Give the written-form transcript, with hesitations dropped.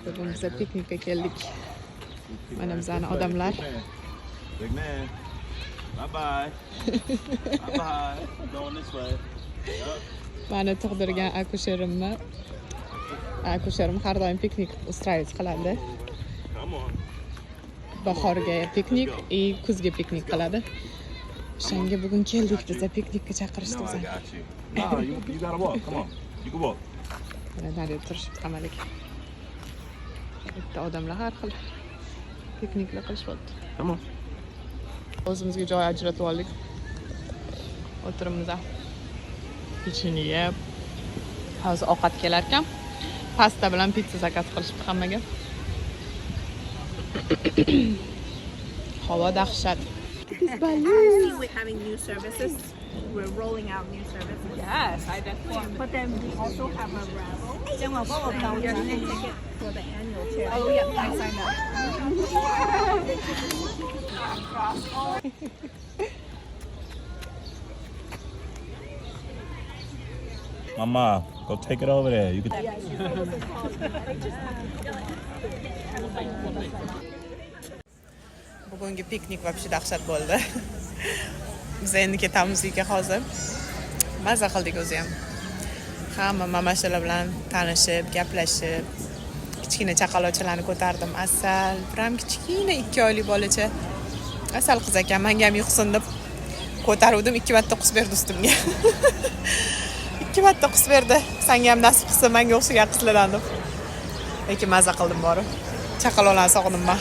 Bugun biz piknikka keldik. Mana bizani odamlar. Big man. Bye bye. Bye bye. Going this way. Mani tug'dirgan akusherimni. Akusherim har doim piknik устраивать qiladi. Come on. Bahorga piknik и kuzga piknik qiladi. O'shanga bugun keldik biza piknikka chaqirishdi No, I bizni. got you. Nah, you gotta walk. Come on. You can walk. Mana daryo turishibdi hamalik. Bitta odamlar har xil pikniklar qilishyapti. Come on. O'zimizga joy ajratib oldik. O'tirimizda. Ichini yeb. Hozir ovqat kelar ekan. Pasta bilan pizza zakaz qilishibdi hammaga. Havo dahshat. Actually, we're having new services. We're rolling out new services. Yes, I definitely. But then we also have a raffle. Then we'll go about your ticket for the annual chair. Oh yeah, I signed up. Mama, go take it over there. You can. Bugungi piknik вообще dahshat bo'ldi. Biz endi ketamiz uyga hozir. Maza qildik o'zi ham. Hamma mamashalar bilan tanishib, gaplashib, kichkina chaqaloqchalarni ko'tardim. Asal, ham kichkina 2 oylik bolacha. Asal qiz ekan, menga ham yuqsin deb ko'taruvdim, 2 marta qus berdi ustimga. 2 marta qus berdi. Senga ham nasib qilsa, menga o'xshagan qizlardan deb. Lekin maza qildim borib. Chaqaloqlarni sog'indim men.